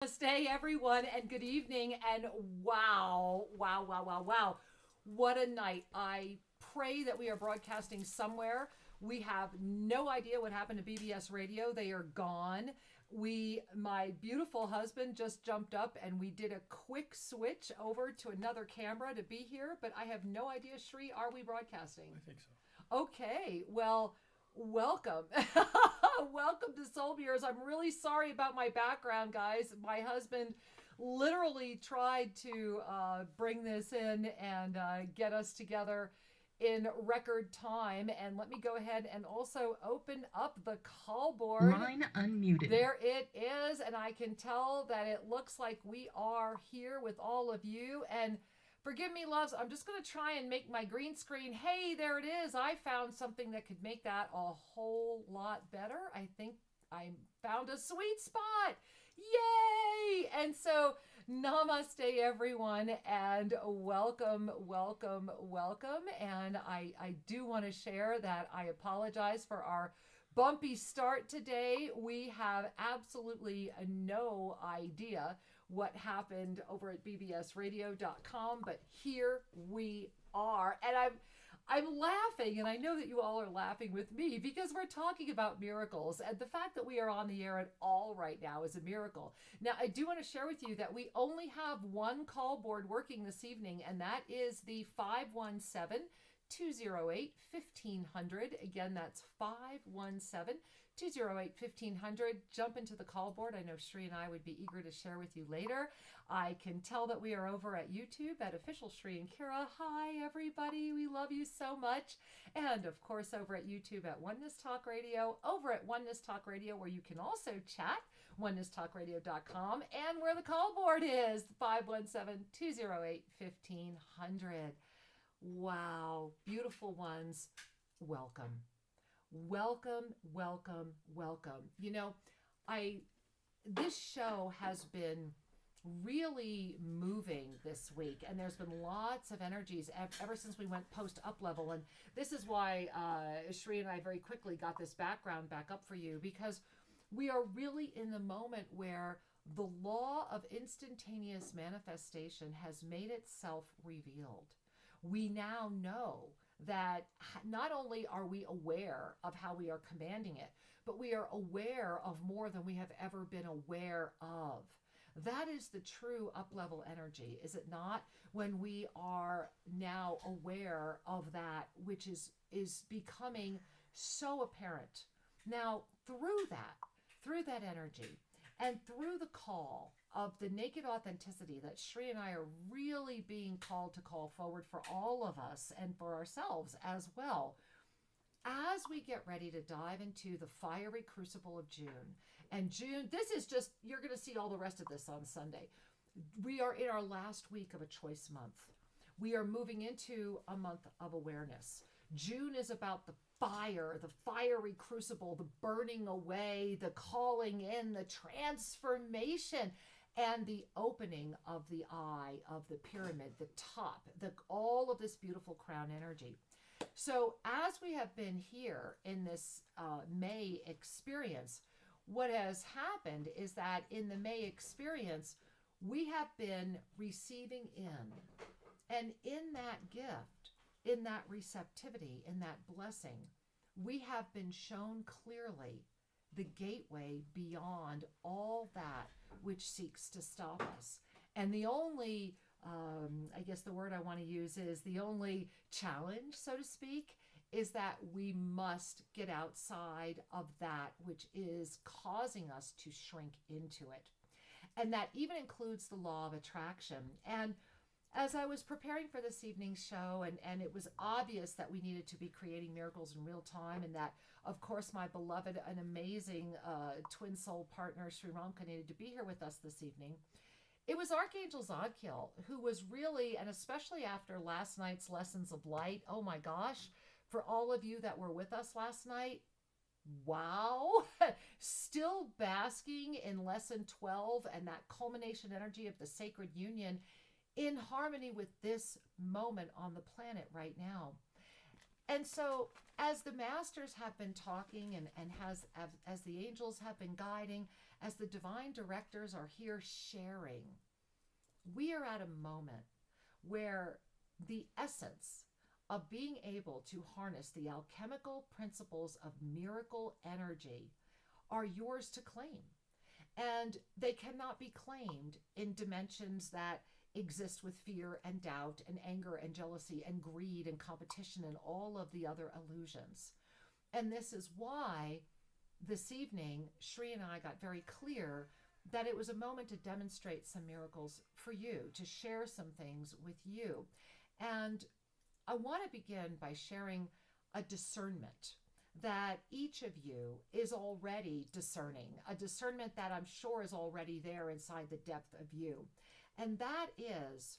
Namaste, everyone, and good evening. And wow. What a night. I pray that we are broadcasting somewhere. We have no idea what happened to BBS Radio. They are gone. My beautiful husband just jumped up and we did a quick switch over to another camera to be here, but I have no idea, Shri, are we broadcasting? I think so. Okay, well, welcome. Welcome to Soul Mirrors. I'm really sorry about my background, guys. My husband literally tried to bring this in and get us together in record time. And let me go ahead and also open up the call board. Line unmuted. There it is. And I can tell that it looks like we are here with all of you. And forgive me, loves, I'm just going to try and make my green screen. Hey, there it is. I found something that could make that a whole lot better. I think I found a sweet spot. Yay! And so, namaste, everyone, and welcome. And I do want to share that I apologize for our bumpy start today. We have absolutely no idea what happened over at bbsradio.com, but here we are. And I'm laughing, and I know that you all are laughing with me because we're talking about miracles, and the fact that we are on the air at all right now is a miracle. Now, I do want to share with you that we only have one call board working this evening, and that is the 517-208-1500. Again, that's 517-208-1500. Jump into the call board. I know Shri and I would be eager to share with you later. I can tell that we are over at YouTube at Official Shri and Kira. Hi, everybody. We love you so much. And, of course, over at YouTube at Oneness Talk Radio, over at Oneness Talk Radio, where you can also chat, onenesstalkradio.com, and where the call board is, 517-208-1500. Wow. Beautiful ones. Welcome. You know, this show has been really moving this week, and there's been lots of energies ever since we went post up level. And this is why Shri and I very quickly got this background back up for you, because we are really in the moment where the law of instantaneous manifestation has made itself revealed. We now know that not only are we aware of how we are commanding it, but we are aware of more than we have ever been aware of. That is the true up-level energy, is it not? When we are now aware of that which is becoming so apparent. Now, through that energy, and through the call of the naked authenticity that Shri and I are really being called to call forward for all of us and for ourselves as well, as we get ready to dive into the fiery crucible of June. And June, this is just, you're going to see all the rest of this on Sunday. We are in our last week of a choice month. We are moving into a month of awareness. June is about the fire, the fiery crucible, the burning away, the calling in, the transformation, and the opening of the eye of the pyramid, the top, all of this beautiful crown energy. So as we have been here in this May experience, what has happened is that in the May experience, we have been receiving in. And in that gift, in that receptivity, in that blessing, we have been shown clearly the gateway beyond all that which seeks to stop us. And the only, I guess the word I want to use is the only challenge, so to speak, is that we must get outside of that which is causing us to shrink into it. And that even includes the law of attraction. And as I was preparing for this evening's show, and it was obvious that we needed to be creating miracles in real time, and that, of course, my beloved and amazing twin soul partner, Sri Ramka, needed to be here with us this evening. It was Archangel Zadkiel who was really, and especially after last night's Lessons of Light, oh my gosh, for all of you that were with us last night, wow, still basking in Lesson 12 and that culmination energy of the sacred union in harmony with this moment on the planet right now. And so as the masters have been talking and as the angels have been guiding, as the divine directors are here sharing, we are at a moment where the essence of being able to harness the alchemical principles of miracle energy are yours to claim. And they cannot be claimed in dimensions that exist with fear and doubt and anger and jealousy and greed and competition and all of the other illusions. And this is why this evening, Shri and I got very clear that it was a moment to demonstrate some miracles for you, to share some things with you. And I want to begin by sharing a discernment that each of you is already discerning, a discernment that I'm sure is already there inside the depth of you. And that is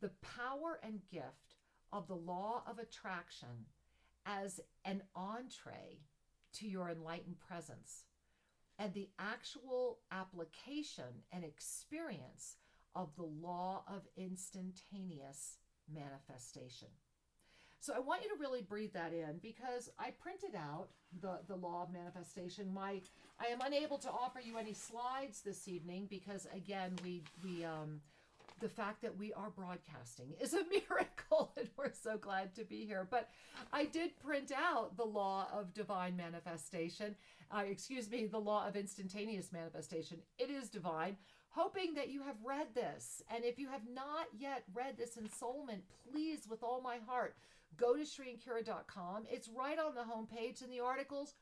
the power and gift of the law of attraction as an entree to your enlightened presence, and the actual application and experience of the law of instantaneous manifestation. So I want you to really breathe that in, because I printed out the law of manifestation. I am unable to offer you any slides this evening because, again, the fact that we are broadcasting is a miracle, and we're so glad to be here. But I did print out the law of divine manifestation, the law of instantaneous manifestation. It is divine, hoping that you have read this. And if you have not yet read this ensoulment, please, with all my heart, go to shriankira.com. It's right on the homepage in the articles.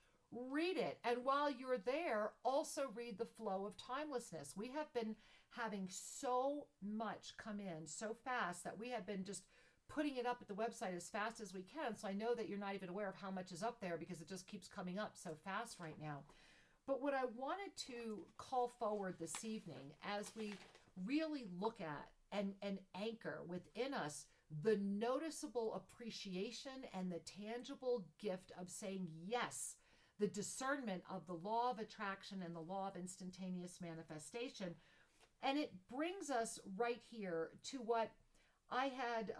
Read it. And while you're there, also read The Flow of Timelessness. We have been having so much come in so fast that we have been just putting it up at the website as fast as we can. So I know that you're not even aware of how much is up there because it just keeps coming up so fast right now. But what I wanted to call forward this evening, as we really look at and anchor within us the noticeable appreciation and the tangible gift of saying yes, the discernment of the law of attraction and the law of instantaneous manifestation. And it brings us right here to what I had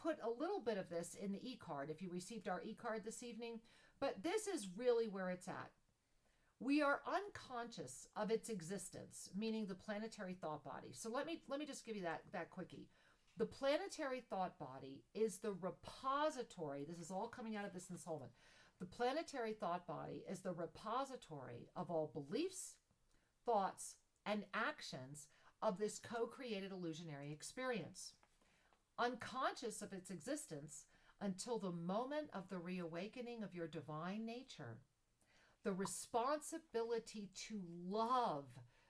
put a little bit of this in the e-card, if you received our e-card this evening. But this is really where it's at. We are unconscious of its existence, meaning the planetary thought body. So let me just give you that quickie. The planetary thought body is the repository. This is all coming out of this ensoulment. The planetary thought body is the repository of all beliefs, thoughts, and actions of this co-created illusionary experience. Unconscious of its existence until the moment of the reawakening of your divine nature, the responsibility to love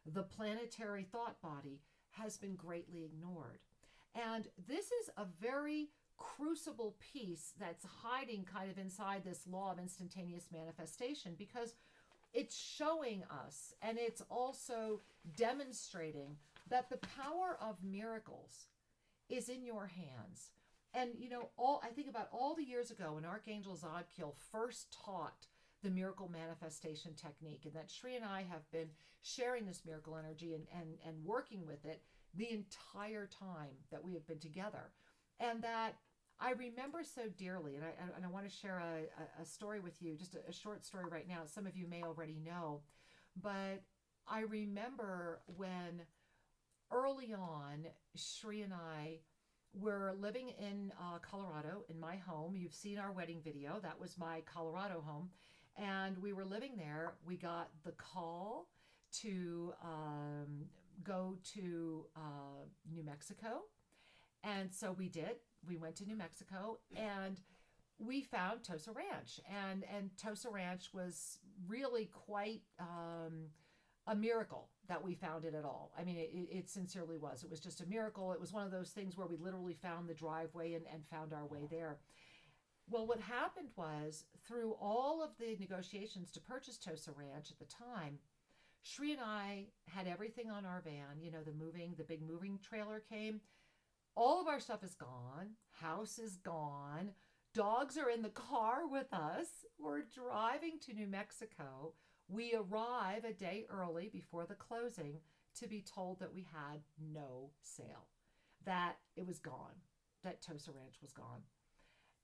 the planetary thought body has been greatly ignored. And this is a very crucible piece that's hiding kind of inside this law of instantaneous manifestation, because it's showing us and it's also demonstrating that the power of miracles is in your hands. And I think about all the years ago when Archangel Zadkiel first taught the miracle manifestation technique, and that Shri and I have been sharing this miracle energy and working with it the entire time that we have been together. And that I remember so dearly, and I want to share a story with you, just a short story right now. Some of you may already know, but I remember when early on, Shri and I were living in Colorado, in my home. You've seen our wedding video. That was my Colorado home. And we were living there. We got the call to go to New Mexico. And so we did. We went to New Mexico and we found TOSA Ranch. And TOSA Ranch was really quite a miracle that we found it at all. I mean, it sincerely was. It was just a miracle. It was one of those things where we literally found the driveway and found our way there. Well, what happened was, through all of the negotiations to purchase TOSA Ranch at the time, Shri and I had everything on our van. The big moving trailer came. All of our stuff is gone. House is gone. Dogs are in the car with us. We're driving to New Mexico. We arrive a day early before the closing to be told that we had no sale, that it was gone, that TOSA Ranch was gone.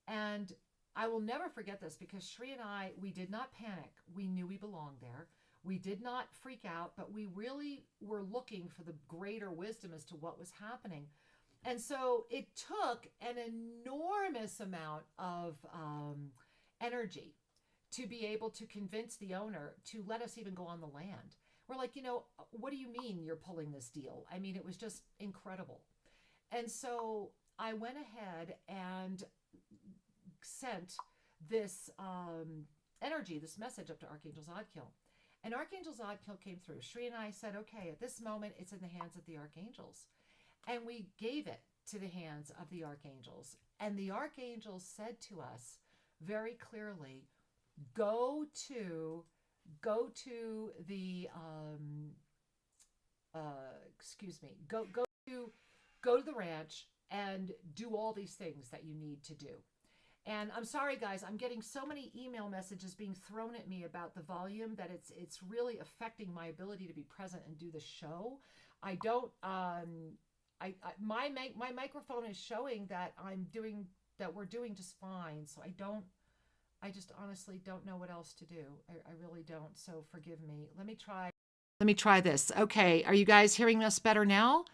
And I will never forget this because Shri and I, we did not panic. We knew we belonged there. We did not freak out, but we really were looking for the greater wisdom as to what was happening. And so it took an enormous amount of energy to be able to convince the owner to let us even go on the land. We're like, what do you mean you're pulling this deal? I mean, it was just incredible. And so I went ahead and sent this energy, this message up to Archangel Zadkiel. And Archangel Zadkiel came through. Shri and I said, okay, at this moment, it's in the hands of the archangels. And we gave it to the hands of the archangels. And the archangels said to us very clearly, go to the go to the ranch and do all these things that you need to do. And I'm sorry, guys, I'm getting so many email messages being thrown at me about the volume that it's really affecting my ability to be present and do the show. I don't my microphone is showing that we're doing just fine. So I just honestly don't know what else to do. I really don't. So forgive me. Let me try this. Okay. Are you guys hearing us better now?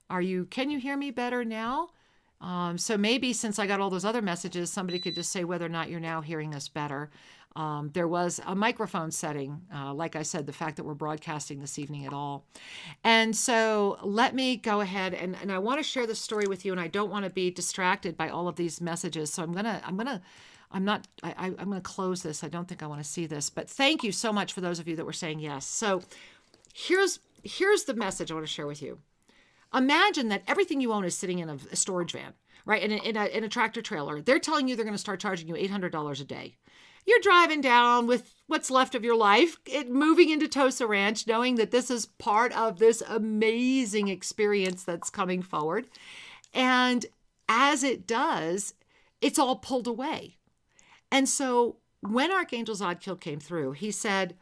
Can you hear me better now? So maybe since I got all those other messages, somebody could just say whether or not you're now hearing us better. There was a microphone setting, like I said, the fact that we're broadcasting this evening at all. And so let me go ahead and I want to share this story with you, and I don't want to be distracted by all of these messages. So I'm going to close this. I don't think I want to see this, but thank you so much for those of you that were saying yes. So here's the message I want to share with you. Imagine that everything you own is sitting in a storage van, right? In a tractor trailer. They're telling you they're going to start charging you $800 a day. You're driving down with what's left of your life, moving into TOSA Ranch, knowing that this is part of this amazing experience that's coming forward. And as it does, it's all pulled away. And so when Archangel Zadkiel came through, he said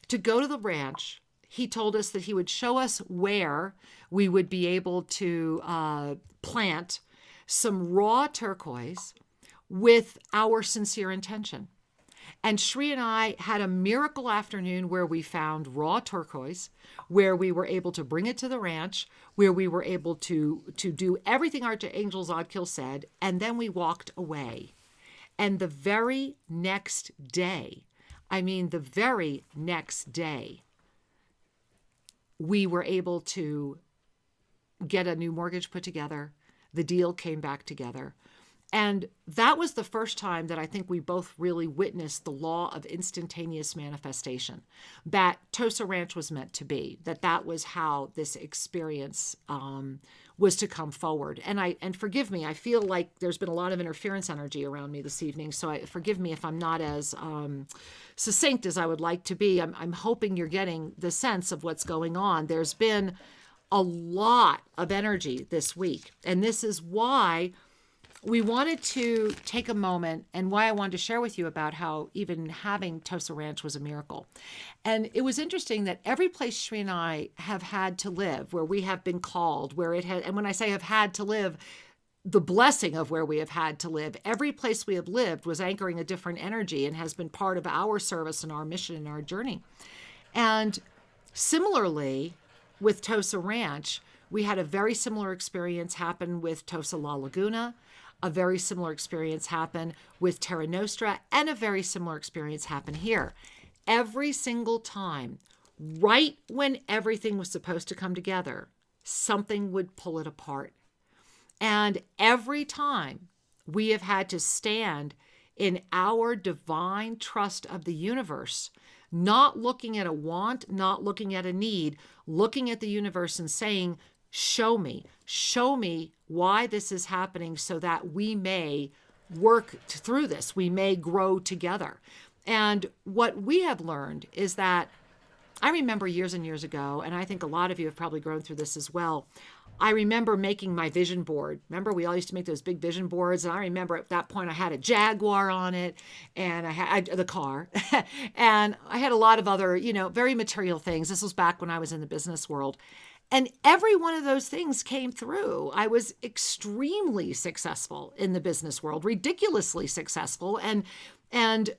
to go to the ranch. He told us that he would show us where we would be able to plant some raw turquoise with our sincere intention. And Shri and I had a miracle afternoon where we found raw turquoise, where we were able to bring it to the ranch, where we were able to do everything Archangel Zadkiel said, and then we walked away. And the very next day, we were able to get a new mortgage put together. The deal came back together. And that was the first time that I think we both really witnessed the law of instantaneous manifestation, that TOSA Ranch was meant to be, that was how this experience was to come forward. And forgive me, I feel like there's been a lot of interference energy around me this evening, so forgive me if I'm not as succinct as I would like to be. I'm hoping you're getting the sense of what's going on. There's been a lot of energy this week, and this is why we wanted to take a moment and why I wanted to share with you about how even having TOSA Ranch was a miracle. And it was interesting that every place Shri and I have had to live, where we have been called, and when I say have had to live, the blessing of where we have had to live, every place we have lived was anchoring a different energy and has been part of our service and our mission and our journey. And similarly, with TOSA Ranch, we had a very similar experience happen with TOSA La Laguna, a very similar experience happen with Terra Nostra, and a very similar experience happen here. Every single time, right when everything was supposed to come together, something would pull it apart. And every time we have had to stand in our divine trust of the universe, not looking at a want, not looking at a need, looking at the universe and saying, show me why this is happening so that we may work through this, we may grow together. And what we have learned is that I remember years and years ago, and I think a lot of you have probably grown through this as well, I remember making my vision board. Remember, we all used to make those big vision boards. And I remember at that point, I had a Jaguar on it, and I had the car, and I had a lot of other, very material things. This was back when I was in the business world. And every one of those things came through. I was extremely successful in the business world, ridiculously successful. And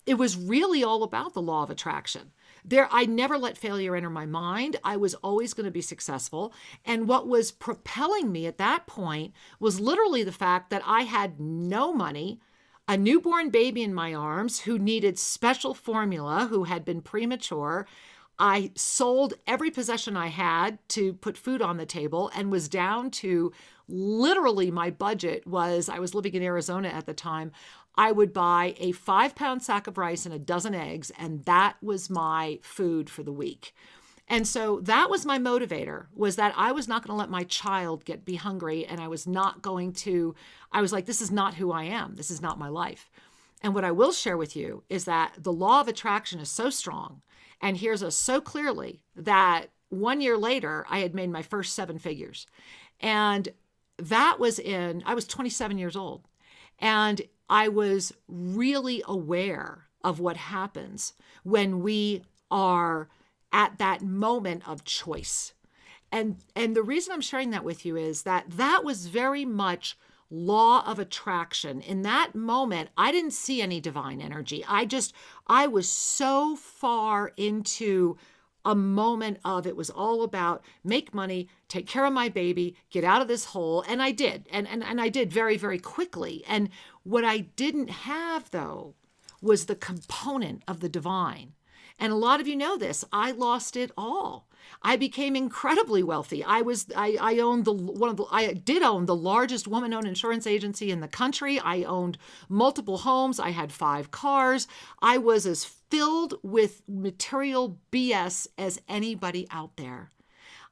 it was really all about the law of attraction. I never let failure enter my mind. I was always going to be successful. And what was propelling me at that point was literally the fact that I had no money, a newborn baby in my arms who needed special formula, who had been premature. I sold every possession I had to put food on the table and was down to literally my budget was, I was living in Arizona at the time. I would buy a 5-pound sack of rice and a dozen eggs, and that was my food for the week. And so that was my motivator, was that I was not going to let my child be hungry, and I was like, this is not who I am. This is not my life. And what I will share with you is that the law of attraction is so strong and hears us so clearly that 1 year later, I had made my first 7 figures. And that was I was 27 years old. And I was really aware of what happens when we are at that moment of choice. And the reason I'm sharing that with you is that was very much law of attraction. In that moment, I didn't see any divine energy. I was so far into a moment of, it was all about make money, take care of my baby, get out of this hole. And I did. And I did very, very quickly. And what I didn't have, though, was the component of the divine. And a lot of you know this. I lost it all. I became incredibly wealthy. I did own the largest woman-owned insurance agency in the country. I owned multiple homes. I had 5 cars. I was as filled with material BS as anybody out there.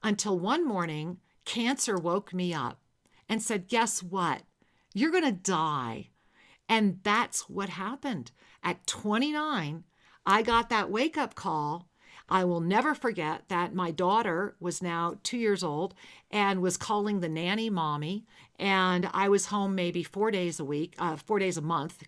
Until one morning, cancer woke me up and said, guess what? You're going to die. And that's what happened. At 29, I got that wake-up call. I will never forget that my daughter was now 2 years old and was calling the nanny mommy. And I was home maybe 4 days a month,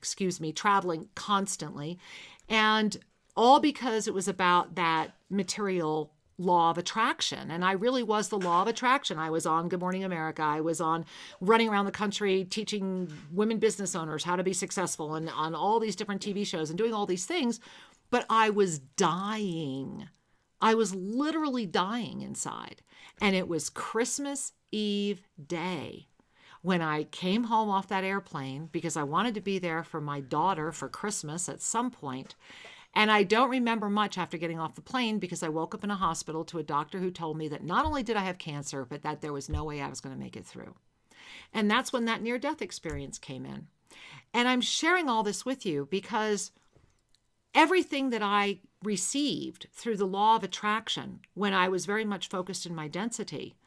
traveling constantly. And all because it was about that material law of attraction. And I really was the law of attraction. I was on Good Morning America. I was on running around the country teaching women business owners how to be successful and on all these different TV shows and doing all these things. But I was dying. I was literally dying inside. And it was Christmas Eve day when I came home off that airplane because I wanted to be there for my daughter for Christmas at some point. And I don't remember much after getting off the plane because I woke up in a hospital to a doctor who told me that not only did I have cancer, but that there was no way I was going to make it through. And that's when that near-death experience came in. And I'm sharing all this with you because everything that I received through the law of attraction when I was very much focused in my density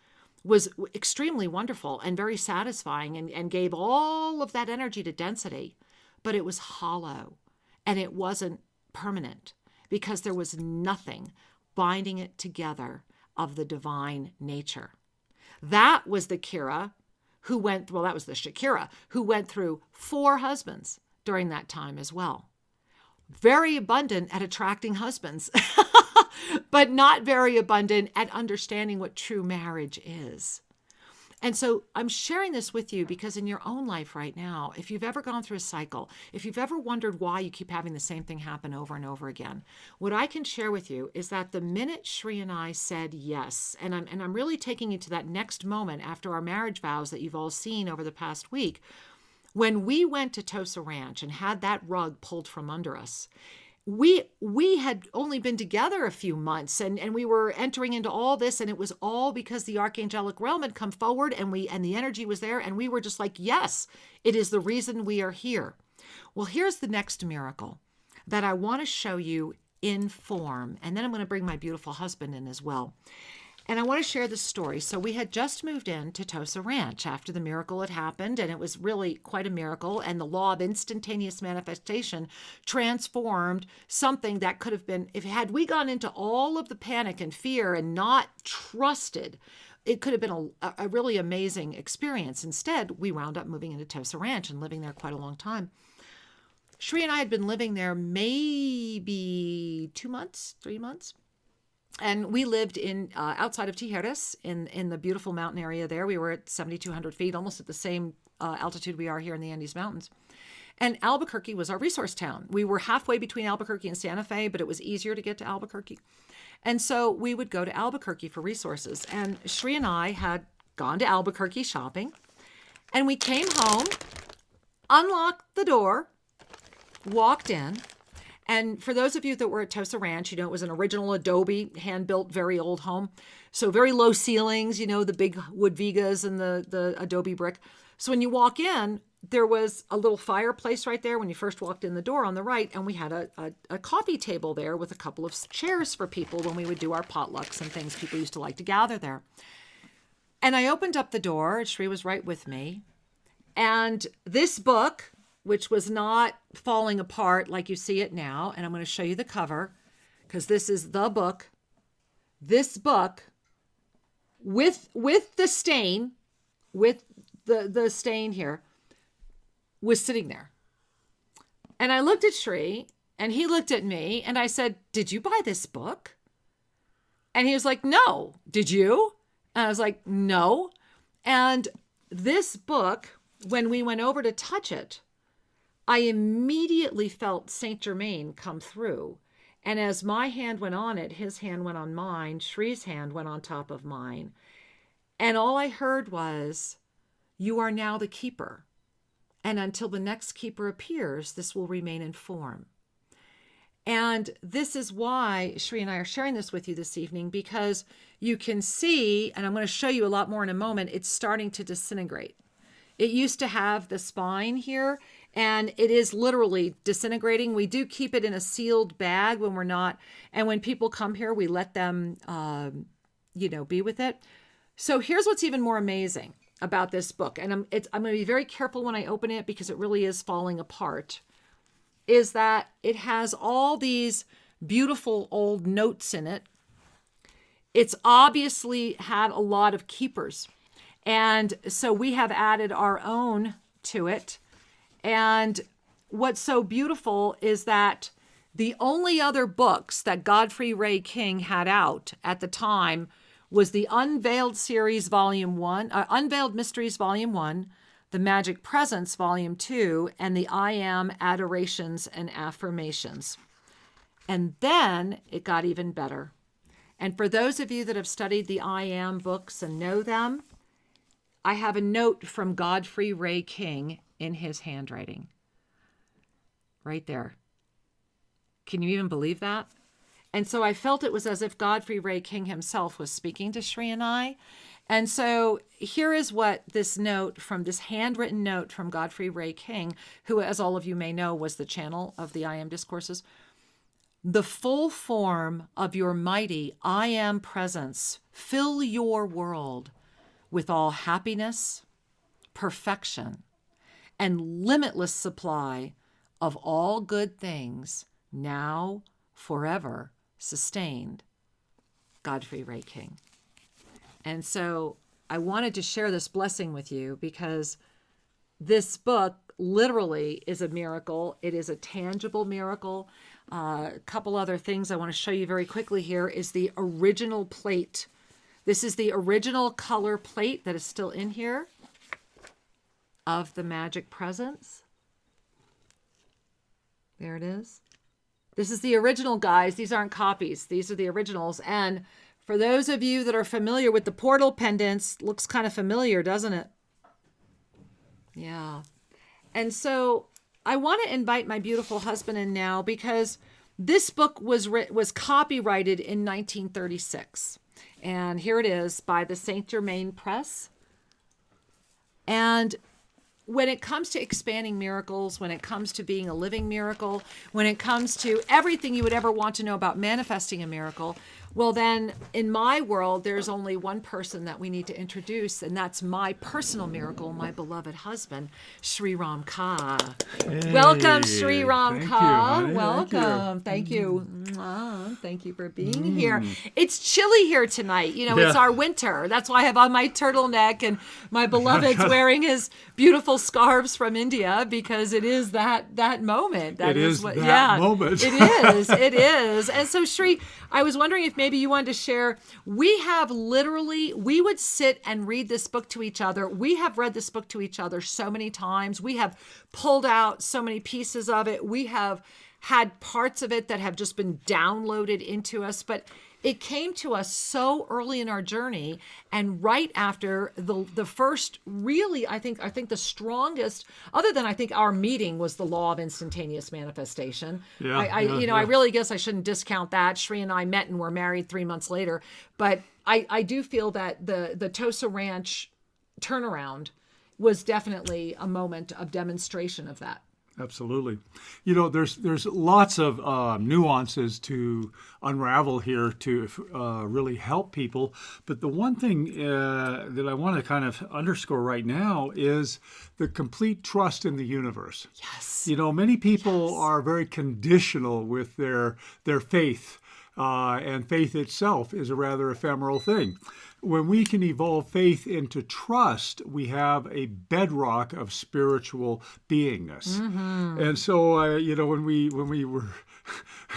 was extremely wonderful and very satisfying and gave all of that energy to density, but it was hollow and it wasn't permanent because there was nothing binding it together of the divine nature. That was the Shakira who went through 4 husbands during that time as well. Very abundant at attracting husbands, but not very abundant at understanding what true marriage is. And so I'm sharing this with you because in your own life right now, if you've ever gone through a cycle, if you've ever wondered why you keep having the same thing happen over and over again, what I can share with you is that the minute Shri and I said yes, and I'm really taking you to that next moment after our marriage vows that you've all seen over the past week, when we went to TOSA Ranch and had that rug pulled from under us, we had only been together a few months and we were entering into all this, and it was all because the archangelic realm had come forward and the energy was there, and we were just like, yes, it is the reason we are here. Well, here's the next miracle that I want to show you in form, and then I'm going to bring my beautiful husband in as well. And I want to share this story. So we had just moved into TOSA Ranch after the miracle had happened, and it was really quite a miracle. And the law of instantaneous manifestation transformed something that could have been, had we gone into all of the panic and fear and not trusted, it could have been a really amazing experience. Instead, we wound up moving into TOSA Ranch and living there quite a long time. Shri and I had been living there maybe 2 months, 3 months. And we lived in outside of Tijeras in the beautiful mountain area there. We were at 7,200 feet, almost at the same altitude we are here in the Andes Mountains. And Albuquerque was our resource town. We were halfway between Albuquerque and Santa Fe, but it was easier to get to Albuquerque. And so we would go to Albuquerque for resources. And Shri and I had gone to Albuquerque shopping. And we came home, unlocked the door, walked in. And for those of you that were at TOSA Ranch, it was an original adobe, hand-built, very old home. So very low ceilings, the big wood vigas and the adobe brick. So when you walk in, there was a little fireplace right there when you first walked in the door on the right. And we had a coffee table there with a couple of chairs for people when we would do our potlucks and things. People used to like to gather there. And I opened up the door. Shri was right with me. And this book, which was not falling apart like you see it now. And I'm going to show you the cover because this is the book. This book with the stain, with the stain here, was sitting there. And I looked at Shri and he looked at me and I said, "Did you buy this book?" And he was like, "No." "Did you?" And I was like, "No." And this book, when we went over to touch it, I immediately felt Saint Germaine come through. And as my hand went on it, his hand went on mine, Shri's hand went on top of mine. And all I heard was, "You are now the keeper. And until the next keeper appears, this will remain in form." And this is why Shri and I are sharing this with you this evening, because you can see, and I'm going to show you a lot more in a moment, it's starting to disintegrate. It used to have the spine here, and it is literally disintegrating. We do keep it in a sealed bag when we're not, and when people come here, we let them, be with it. So here's what's even more amazing about this book, and I'm going to be very careful when I open it because it really is falling apart, is that it has all these beautiful old notes in it. It's obviously had a lot of keepers. And so we have added our own to it. And what's so beautiful is that the only other books that Godfrey Ray King had out at the time was the Unveiled Series Volume 1, Unveiled Mysteries Volume 1, the Magic Presence Volume 2, and the I Am Adorations and Affirmations. And then it got even better. And for those of you that have studied the I Am books and know them, I have a note from Godfrey Ray King in his handwriting. Right there. Can you even believe that? And so I felt it was as if Godfrey Ray King himself was speaking to Shri and I. And so here is what this note from this handwritten note from Godfrey Ray King, who, as all of you may know, was the channel of the I Am discourses. "The full form of your mighty I Am presence fill your world with all happiness, perfection, and limitless supply of all good things, now, forever, sustained. Godfrey Ray King." And so I wanted to share this blessing with you because this book literally is a miracle. It is a tangible miracle. A couple other things I want to show you very quickly here is the original plate. This is the original color plate that is still in here of the Magic Presence. There it is. This is the original, guys. These aren't copies. These are the originals. And for those of you that are familiar with the portal pendants, looks kind of familiar, doesn't it? Yeah. And so I want to invite my beautiful husband in now because this book was copyrighted in 1936. And here it is by the Saint Germaine Press. And when it comes to expanding miracles, when it comes to being a living miracle, when it comes to everything you would ever want to know about manifesting a miracle, well then, in my world, there's only one person that we need to introduce, and that's my personal miracle, my beloved husband, Sri Ram Ka. Hey, welcome, Sri Ram Ka. Welcome. Thank you. Thank you for being here. It's chilly here tonight. It's our winter. That's why I have on my turtleneck, and my beloved's wearing his beautiful scarves from India, because it is that moment. That is that moment. It is. And so, Sri, I was wondering if maybe you wanted to share. We would sit and read this book to each other. We have read this book to each other so many times. We have pulled out so many pieces of it. We have had parts of it that have just been downloaded into us, but it came to us so early in our journey, and right after the first, really, I think the strongest, other than I think our meeting, was the Law of Instantaneous Manifestation. I really guess I shouldn't discount that. Shri and I met and were married 3 months later, but I do feel that the TOSA Ranch turnaround was definitely a moment of demonstration of that. Absolutely. There's lots of nuances to unravel here to really help people. But the one thing that I want to kind of underscore right now is the complete trust in the universe. Yes. Many people are very conditional with their faith. And faith itself is a rather ephemeral thing. When we can evolve faith into trust, we have a bedrock of spiritual beingness. Mm-hmm. And so, when we were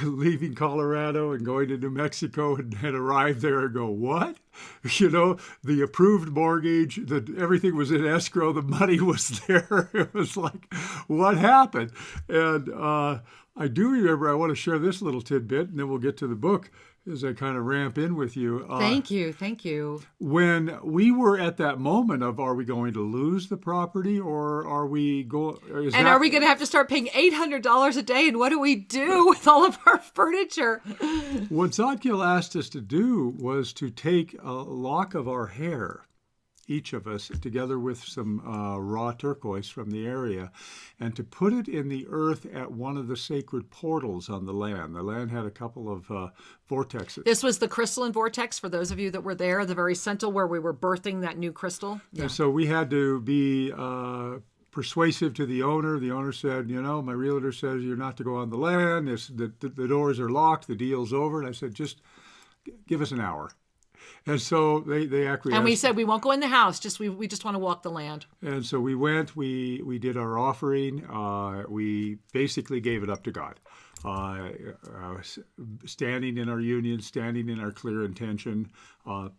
leaving Colorado and going to New Mexico and arrived there and go, what? The approved mortgage, everything was in escrow, the money was there. It was like, what happened? And I do remember, I want to share this little tidbit, and then we'll get to the book as I kind of ramp in with you. Thank you. When we were at that moment of, are we going to lose the property, or are we going? Are we going to have to start paying $800 a day? And what do we do with all of our furniture? What Zadkiel asked us to do was to take a lock of our hair, each of us, together with some raw turquoise from the area, and to put it in the earth at one of the sacred portals on the land. The land had a couple of vortexes. This was the crystalline vortex, for those of you that were there, the very center where we were birthing that new crystal. Yeah. And so we had to be persuasive to the owner. The owner said, my realtor says you're not to go on the land. The doors are locked. The deal's over. And I said, just give us an hour. And so they acquiesced. And we said, we won't go in the house. We just want to walk the land. And so we went, we did our offering. We basically gave it up to God. Standing in our union, standing in our clear intention,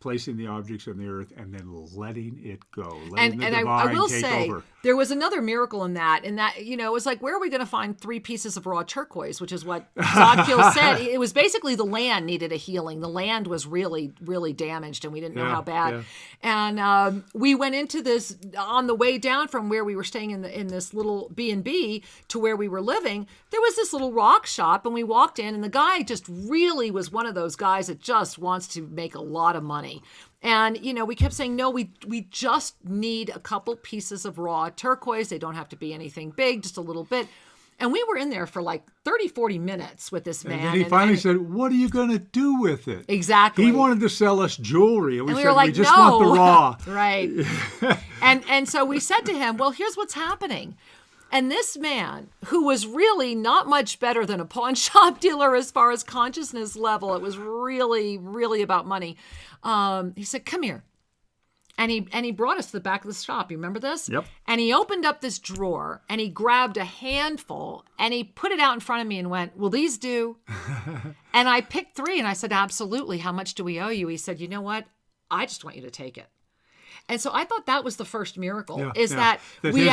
placing the objects on the earth, and then letting it go. Letting the divine I will take say, over. There was another miracle in that, it was like, where are we going to find 3 pieces of raw turquoise, which is what Zadkiel said. It was basically the land needed a healing. The land was really, really damaged, and we didn't know how bad. Yeah. And we went into this, on the way down from where we were staying in this little B&B to where we were living, there was this little rock shop, and we walked in, and the guy just really was one of those guys that just wants to make a lot of money. And, we kept saying, no, we just need a couple pieces of raw turquoise. They don't have to be anything big, just a little bit. And we were in there for like 30, 40 minutes with this man. And then he finally said, what are you going to do with it? Exactly. He wanted to sell us jewelry. And we said, were like, we just no. want the raw. Right. And so we said to him, well, here's what's happening. And this man, who was really not much better than a pawn shop dealer as far as consciousness level, it was really, really about money. He said, come here. And he brought us to the back of the shop. You remember this? Yep. And he opened up this drawer, and he grabbed a handful, and he put it out in front of me and went, will these do? And I picked 3, and I said, absolutely. How much do we owe you? He said, you know what? I just want you to take it. And so I thought that was the first miracle, that we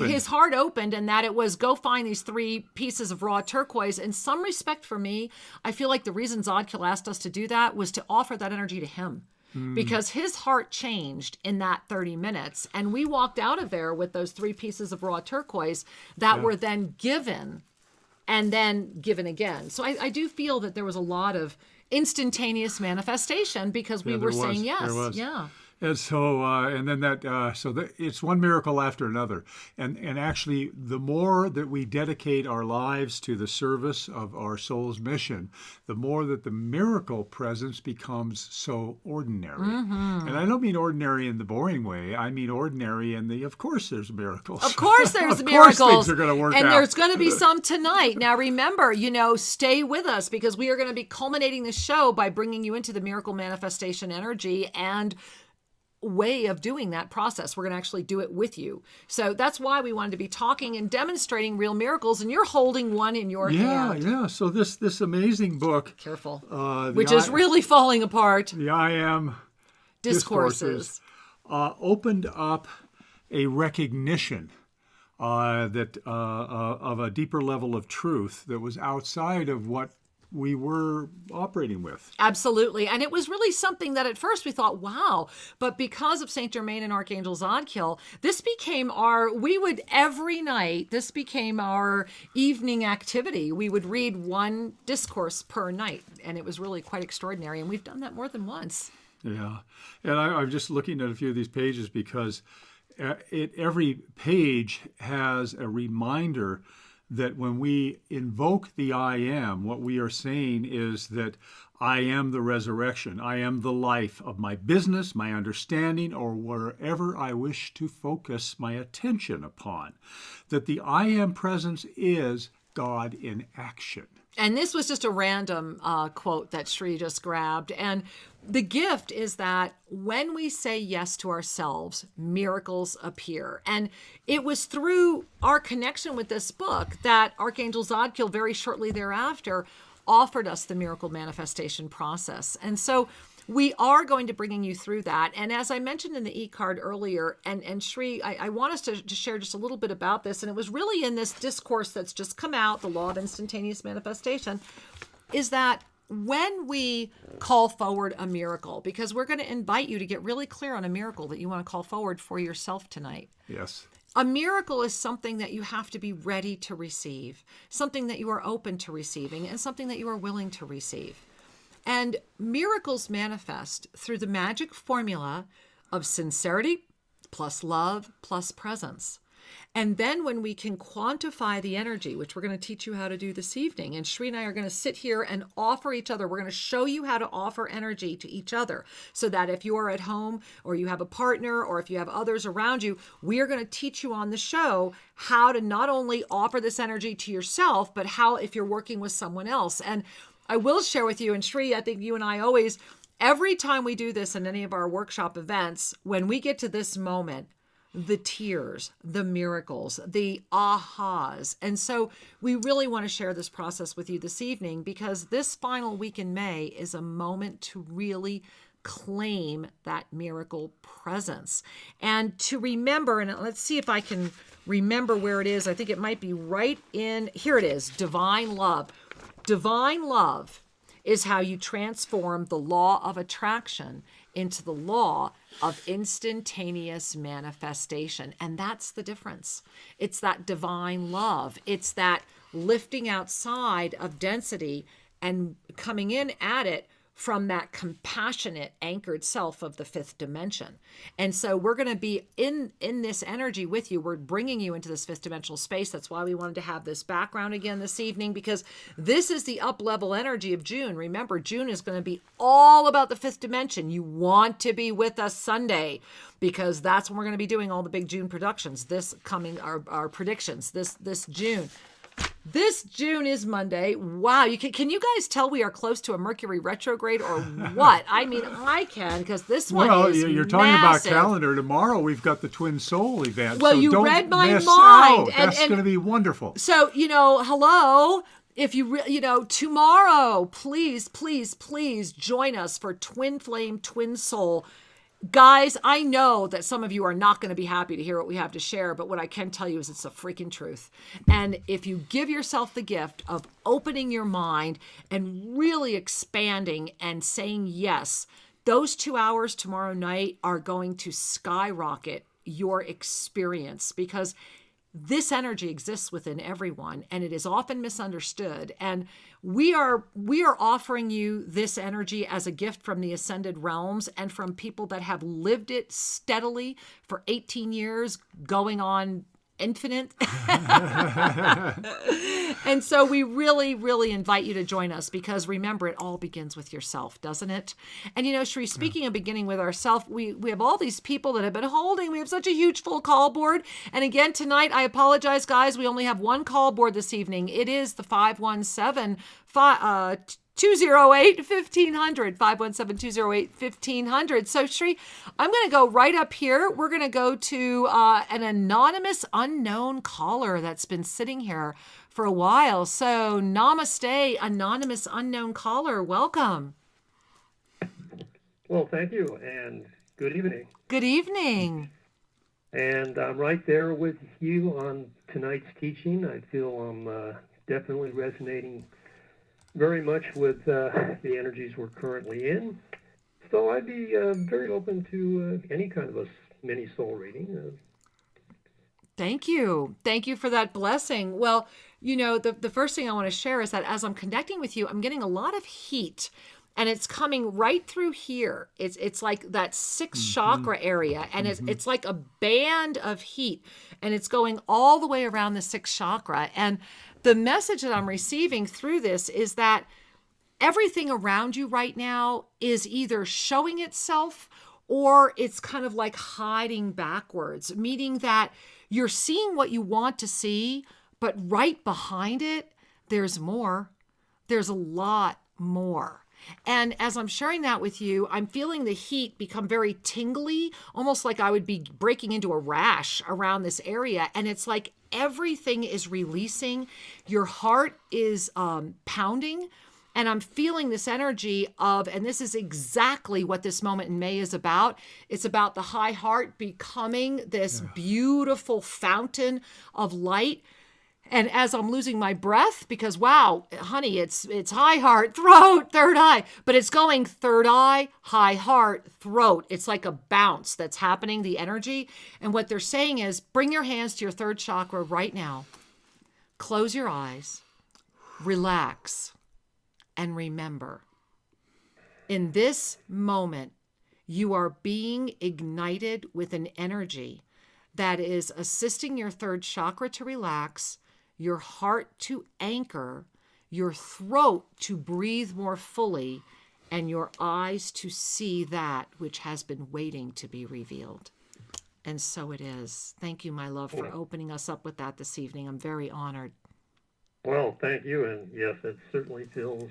his heart opened, and that it was, go find these 3 pieces of raw turquoise. In some respect for me, I feel like the reason Zadkiel asked us to do that was to offer that energy to him. Because his heart changed in that 30 minutes. And we walked out of there with those 3 pieces of raw turquoise that were then given and then given again. So I do feel that there was a lot of instantaneous manifestation because we were saying yes. There was. Yeah. And so, it's one miracle after another. And actually, the more that we dedicate our lives to the service of our soul's mission, the more that the miracle presence becomes so ordinary. Mm-hmm. And I don't mean ordinary in the boring way. I mean ordinary in the, of course there's miracles. Of course there's miracles. Of course things are going to work out. And there's going to be some tonight. Now remember, stay with us, because we are going to be culminating the show by bringing you into the miracle manifestation energy and way of doing that process. We're going to actually do it with you. So that's why we wanted to be talking and demonstrating real miracles, and you're holding one in your hand. Yeah. So this amazing book, Careful. the Which is really falling apart. the I Am Discourses. opened up a recognition that of a deeper level of truth that was outside of what we were operating with. Absolutely. And it was really something that at first we thought, wow, but because of Saint Germaine and Archangel Zadkiel, this became every night, this became our evening activity. We would read one discourse per night, and it was really quite extraordinary. And we've done that more than once. Yeah. And I'm just looking at a few of these pages because every page has a reminder that when we invoke the I Am, what we are saying is that I am the resurrection. I am the life of my business, my understanding, or wherever I wish to focus my attention upon. That the I Am presence is God in action. And this was just a random quote that Sri just grabbed. And the gift is that when we say yes to ourselves, miracles appear. And it was through our connection with this book that Archangel Zadkiel very shortly thereafter offered us the miracle manifestation process. And so we are going to bringing you through that. And as I mentioned in the e-card earlier, and Sri, I want us to share just a little bit about this. And it was really in this discourse that's just come out, the Law of Instantaneous Manifestation, is that when we call forward a miracle, because we're going to invite you to get really clear on a miracle that you want to call forward for yourself tonight. Yes. A miracle is something that you have to be ready to receive, something that you are open to receiving, and something that you are willing to receive. And miracles manifest through the magic formula of sincerity plus love plus presence. And then when we can quantify the energy, which we're going to teach you how to do this evening, and Sri and I are going to sit here and offer each other, we're going to show you how to offer energy to each other so that if you are at home or you have a partner or if you have others around you, we are going to teach you on the show how to not only offer this energy to yourself, but how if you're working with someone else. And I will share with you, and Sri, I think you and I always, every time we do this in any of our workshop events, when we get to this moment, the tears, the miracles, the ahas. And so we really want to share this process with you this evening because this final week in May is a moment to really claim that miracle presence. And to remember, and let's see if I can remember where it is. I think it might be right in, here it is, divine love. Divine love is how you transform the law of attraction into the law of instantaneous manifestation. And that's the difference. It's that divine love. It's that lifting outside of density and coming in at it from that compassionate anchored self of the fifth dimension. And so we're going to be in this energy with you. We're bringing you into this fifth dimensional space. That's why we wanted to have this background again this evening, because this is the up level energy of June. Remember, June is going to be all about the fifth dimension. You want to be with us Sunday because that's when we're going to be doing all the big June productions. This coming, our predictions this June. This June is Monday. Wow. Can you guys tell we are close to a Mercury retrograde or what? I mean, I can because this one is you're talking massive. about calendar. Tomorrow we've got the Twin Soul event. Well, so you don't read my miss mind. Out. That's going to be wonderful. So, hello. If tomorrow, please join us for Twin Flame, Twin Soul. Guys, I know that some of you are not going to be happy to hear what we have to share, but what I can tell you is it's the freaking truth. And if you give yourself the gift of opening your mind and really expanding and saying yes, those 2 hours tomorrow night are going to skyrocket your experience because this energy exists within everyone and it is often misunderstood. And we are offering you this energy as a gift from the ascended realms and from people that have lived it steadily for 18 years, going on infinite. And so we really, really invite you to join us because remember, it all begins with yourself, doesn't it? And Sri, speaking of beginning with ourselves, we have all these people that have been holding. We have such a huge full call board. And again, tonight, I apologize, guys. We only have one call board this evening. It is the 517 208-1500, 517-208-1500. So, Shri, I'm going to go right up here. We're going to go to an anonymous unknown caller that's been sitting here for a while. So, namaste, anonymous unknown caller. Welcome. Well, thank you, and good evening. Good evening. And I'm right there with you on tonight's teaching. I feel I'm definitely resonating very much with the energies we're currently in. So I'd be very open to any kind of a mini soul reading. Thank you. Thank you for that blessing. Well, you know, the first thing I want to share is that as I'm connecting with you, I'm getting a lot of heat. And it's coming right through here. It's like that sixth chakra area, and it's like a band of heat, and it's going all the way around the sixth chakra. And the message that I'm receiving through this is that everything around you right now is either showing itself or it's kind of like hiding backwards, meaning that you're seeing what you want to see, but right behind it, there's more. There's a lot more. And as I'm sharing that with you, I'm feeling the heat become very tingly, almost like I would be breaking into a rash around this area. And it's like everything is releasing. Your heart is pounding. And I'm feeling this energy of, and this is exactly what this moment in May is about. It's about the high heart becoming this beautiful fountain of light. And as I'm losing my breath, because wow, honey, it's high heart, throat, third eye, but it's going third eye, high heart, throat. It's like a bounce that's happening, the energy. And what they're saying is bring your hands to your third chakra right now. Close your eyes, relax, and remember. In this moment, you are being ignited with an energy that is assisting your third chakra to relax, your heart to anchor, your throat to breathe more fully, and your eyes to see that which has been waiting to be revealed. And so it is. Thank you, my love, for opening us up with that this evening. I'm very honored. Well, thank you, and yes, it certainly feels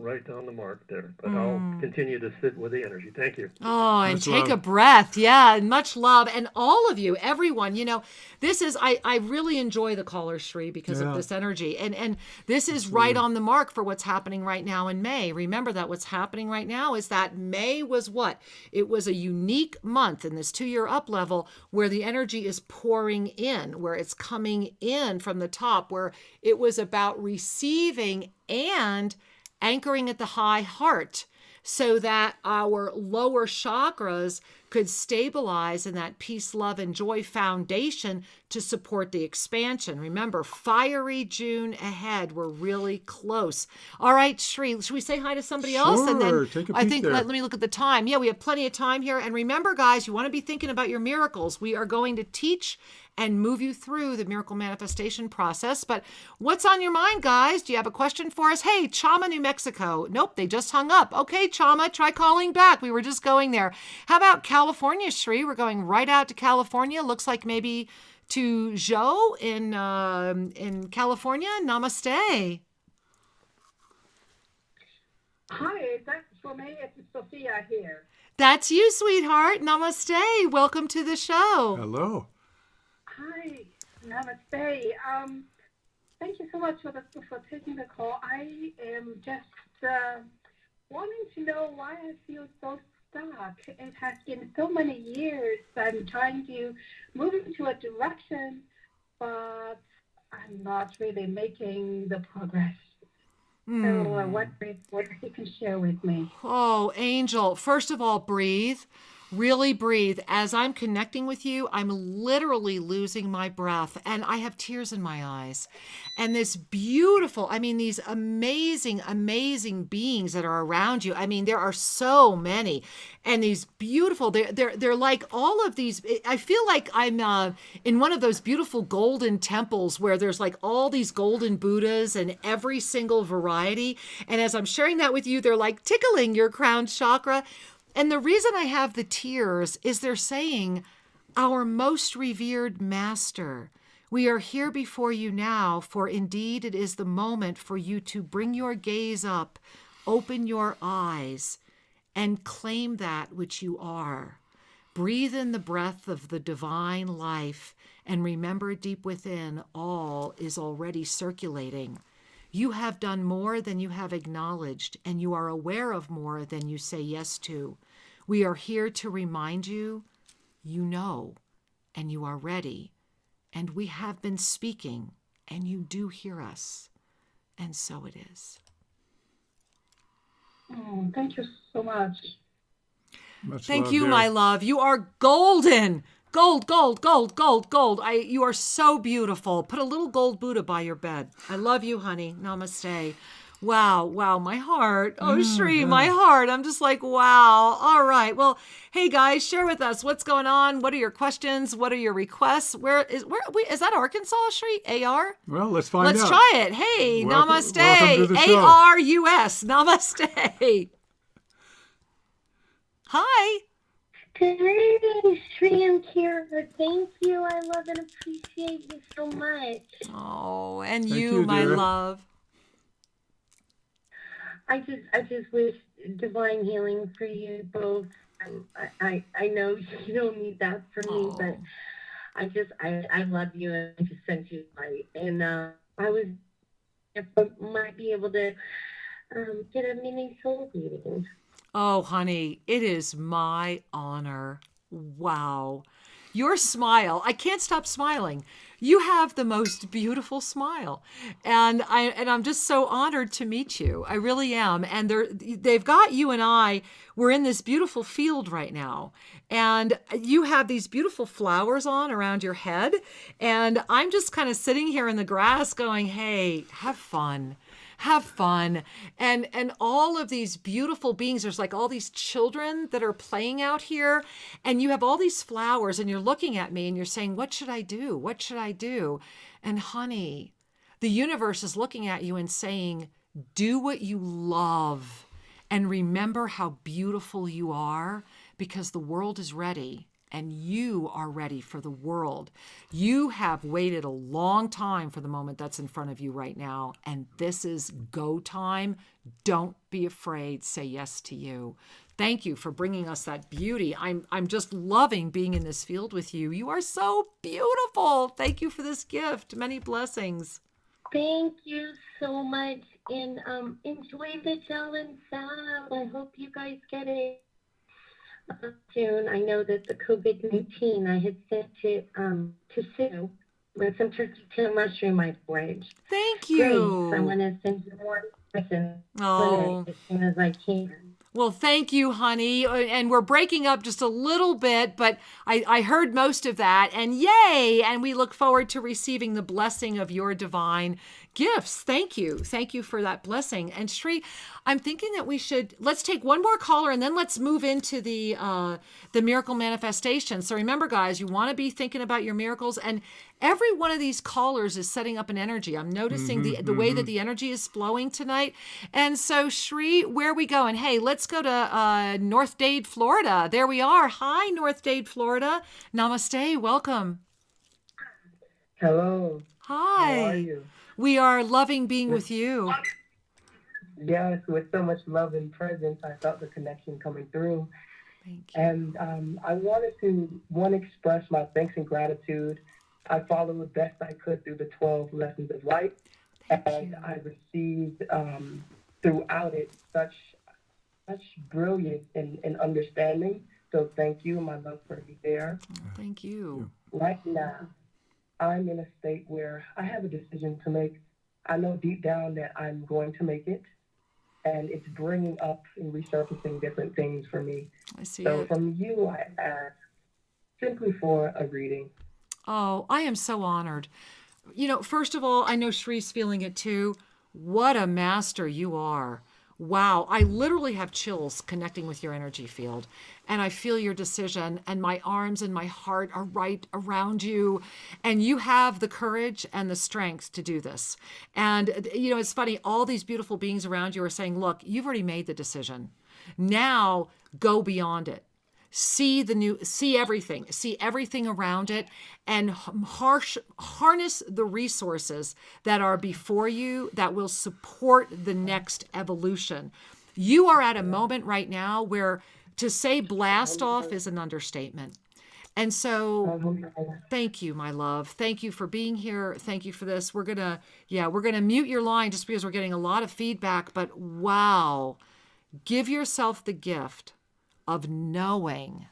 right on the mark there. But I'll continue to sit with the energy. Thank you. Oh, and Much take love. a breath. Yeah, and much love. And all of you, everyone, you know, this is, I really enjoy the caller, Shri, because of this energy. And this is right on the mark for what's happening right now in May. Remember that what's happening right now is that May was what? It was a unique month in this 2-year up level where the energy is pouring in, where it's coming in from the top, where it was about receiving and anchoring at the high heart so that our lower chakras could stabilize in that peace, love, and joy foundation to support the expansion. Remember, fiery June ahead. We're really close. All right, Shri, should we say hi to somebody else? And Sure, then take a I peek think, there. let me look at the time. Yeah, we have plenty of time here. And remember, guys, you want to be thinking about your miracles. We are going to teach and move you through the miracle manifestation process. But what's on your mind, guys? Do you have a question for us? Hey, Chama, New Mexico. Nope, they just hung up. Okay, Chama, try calling back. We were just going there. How about California, Shri? We're going right out to California. Looks like maybe to Joe in California. Namaste. Hi, that's for me. It's Sophia here. That's you, sweetheart. Namaste. Welcome to the show. Hello. Hi, namaste. Thank you so much for taking the call. I am just wanting to know why I feel so stuck. It has been so many years. I'm trying to move into a direction, but I'm not really making the progress. So what you can share with me? Oh, Angel, first of all, breathe. Really breathe. As I'm connecting with you, I'm literally losing my breath and I have tears in my eyes. And this beautiful, I mean, these amazing, amazing beings that are around you. I mean, there are so many. And these beautiful, they're like all of these, I feel like I'm in one of those beautiful golden temples where there's like all these golden Buddhas and every single variety. And as I'm sharing that with you, they're like tickling your crown chakra. And the reason I have the tears is they're saying, our most revered master, We are here before you now, for indeed it is the moment for you to bring your gaze up, open your eyes, and claim that which you are. Breathe in the breath of the divine life, and remember deep within, all is already circulating. You have done more than you have acknowledged, and you are aware of more than you say yes to. We are here to remind you, you know, and you are ready. And we have been speaking, and you do hear us. And so it is. Oh, thank you so much. Much Thank love, you, dear. my love. You are golden. Gold, gold, gold, gold, gold. You are so beautiful. Put a little gold Buddha by your bed. I love you, honey. Namaste. Wow, wow, my heart. Oh, Shri, my heart. I'm just like, wow. All right. Well, hey guys, share with us what's going on. What are your questions? What are your requests? Is that Arkansas, Shri? AR? Well, let's find out. Let's try it. Hey, Welcome- namaste. welcome to the show. ARUS. Namaste. Hi. Greetings, Sri and Kira. Thank you. I love and appreciate you so much. Oh, and Thank you, you, my dear. love. I just wish divine healing for you both. I know you don't need that for me, Oh. but I love you and I just sent you light. And I might be able to get a mini soul reading. Oh, honey, it is my honor. Wow. Your smile, I can't stop smiling. You have the most beautiful smile. And I'm just so honored to meet you. I really am. And they've got you and I, we're in this beautiful field right now. And you have these beautiful flowers on around your head. And I'm just kind of sitting here in the grass going, hey, have fun. Have fun. And all of these beautiful beings, there's like all these children that are playing out here, and you have all these flowers, and you're looking at me and you're saying, what should I do? What should I do? And honey, the universe is looking at you and saying, do what you love and remember how beautiful you are, because the world is ready. And you are ready for the world. You have waited a long time for the moment that's in front of you right now. And this is go time. Don't be afraid. Say yes to you. Thank you for bringing us that beauty. I'm just loving being in this field with you. You are so beautiful. Thank you for this gift. Many blessings. Thank you so much. And enjoy the gel and salve. I hope you guys get it soon. I know that the COVID-19, I had sent it to Sue with some turkey tail mushroom I foraged. Thank Great. you. So I'm going to send you more medicine Oh. as soon as I can. Well, thank you, honey. And we're breaking up just a little bit, but I heard most of that. And yay! And we look forward to receiving the blessing of your divine gifts. Thank you. Thank you for that blessing. And Shri, I'm thinking that let's take one more caller and then let's move into the miracle manifestation. So remember, guys, you want to be thinking about your miracles, and every one of these callers is setting up an energy. I'm noticing the way that the energy is flowing tonight. And so, Shri, where are we going? Hey, let's go to North Dade, Florida. There we are. Hi, North Dade, Florida. Namaste. Welcome. Hello. Hi. How are you? We are loving being with you. Yes, with so much love and presence, I felt the connection coming through. Thank you. And I wanted to, express my thanks and gratitude. I followed the best I could through the 12 lessons of light. And you. I received throughout it such brilliance and understanding. So thank you, my love for you there. Thank you. Right now, I'm in a state where I have a decision to make. I know deep down that I'm going to make it, and it's bringing up and resurfacing different things for me. I see So it. from you, I ask simply for a reading. Oh, I am so honored. You know, first of all, I know Shri's feeling it too. What a master you are. Wow, I literally have chills connecting with your energy field, and I feel your decision, and my arms and my heart are right around you, and you have the courage and the strength to do this. And, you know, it's funny, all these beautiful beings around you are saying, look, you've already made the decision. Now go beyond it. see everything around it, and harness the resources that are before you that will support the next evolution. You are at a moment right now where to say blast off is an understatement. And so thank you, my love. Thank you for being here. Thank you for this. We're going to mute your line just because we're getting a lot of feedback, but wow, give yourself the gift of knowing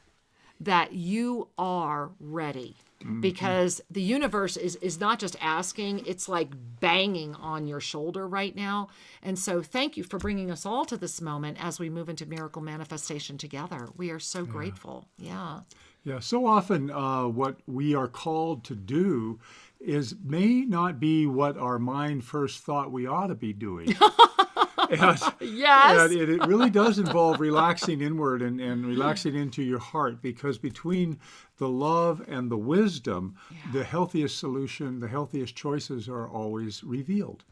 that you are ready, because the universe is not just asking, it's like banging on your shoulder right now. And so thank you for bringing us all to this moment as we move into miracle manifestation together. We are so grateful. Yeah. Yeah, so often what we are called to do may not be what our mind first thought we ought to be doing. Yes. And it really does involve relaxing inward and relaxing into your heart, because between the love and the wisdom, the healthiest solution, the healthiest choices are always revealed.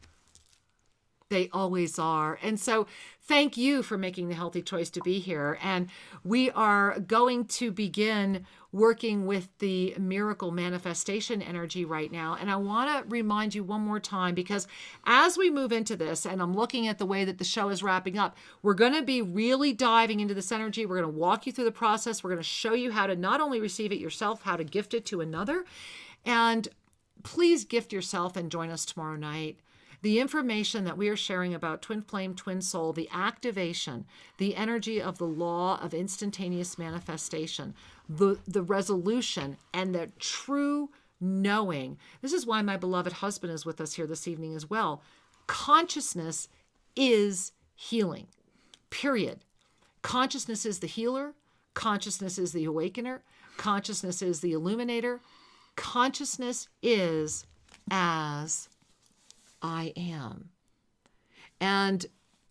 They always are. And so thank you for making the healthy choice to be here. And we are going to begin working with the miracle manifestation energy right now. And I want to remind you one more time, because as we move into this, and I'm looking at the way that the show is wrapping up, we're going to be really diving into this energy. We're going to walk you through the process. We're going to show you how to not only receive it yourself, how to gift it to another. And please gift yourself and join us tomorrow night. The information that we are sharing about twin flame, twin soul, the activation, the energy of the law of instantaneous manifestation, the resolution, and the true knowing. This is why my beloved husband is with us here this evening as well. Consciousness is healing, period. Consciousness is the healer. Consciousness is the awakener. Consciousness is the illuminator. Consciousness is as I am. And,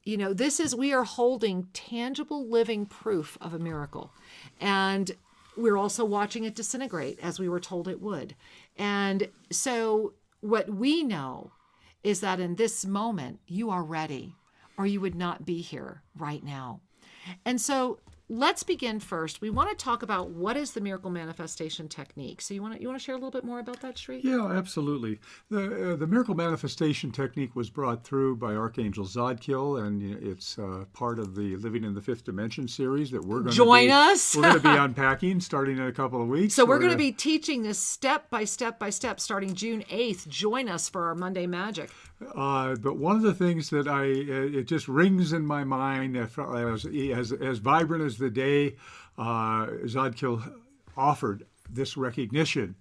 we are holding tangible living proof of a miracle. And we're also watching it disintegrate as we were told it would. And so what we know is that in this moment, you are ready, or you would not be here right now. And so let's begin first. We want to talk about what is the miracle manifestation technique. So you want to share a little bit more about that, Sri? Yeah, absolutely. The miracle manifestation technique was brought through by Archangel Zadkiel, and it's part of the Living in the Fifth Dimension series that we're going to be unpacking starting in a couple of weeks. So we're going to be teaching this step by step starting June 8th. Join us for our Monday Magic. But one of the things that it just rings in my mind as vibrant as the day Zadkiel offered this recognition.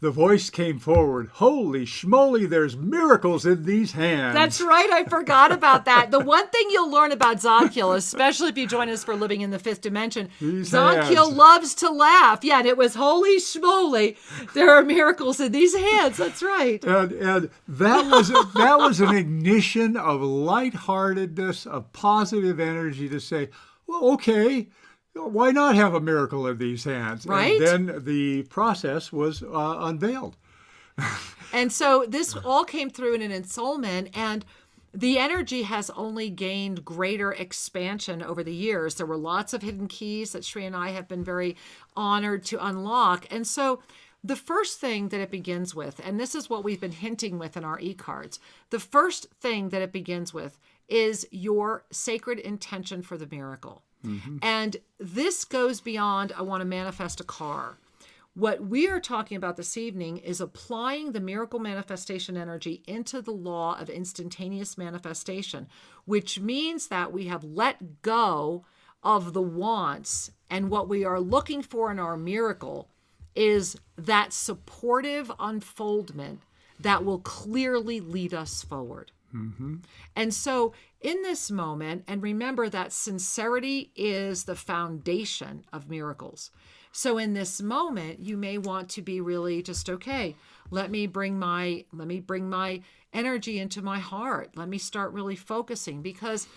The voice came forward, "Holy schmoly, there's miracles in these hands." That's right. I forgot about that. The one thing you'll learn about Zadkiel, especially if you join us for Living in the Fifth Dimension, Zadkiel loves to laugh. Yeah, and it was, "Holy schmoly, there are miracles in these hands." That's right. And that was an ignition of lightheartedness, of positive energy to say, well, okay, why not have a miracle in these hands? Right. And then the process was unveiled. And so this all came through in an ensoulment, and the energy has only gained greater expansion over the years. There were lots of hidden keys that Sri and I have been very honored to unlock. And so the first thing that it begins with, and this is what we've been hinting with in our e-cards, the first thing that it begins with is your sacred intention for the miracle. Mm-hmm. And this goes beyond, I want to manifest a car. What we are talking about this evening is applying the miracle manifestation energy into the law of instantaneous manifestation, which means that we have let go of the wants, and what we are looking for in our miracle is that supportive unfoldment that will clearly lead us forward. Mm-hmm. And so in this moment, and remember that sincerity is the foundation of miracles. So in this moment, you may want to be really just, okay, let me bring my energy into my heart. Let me start really focusing, because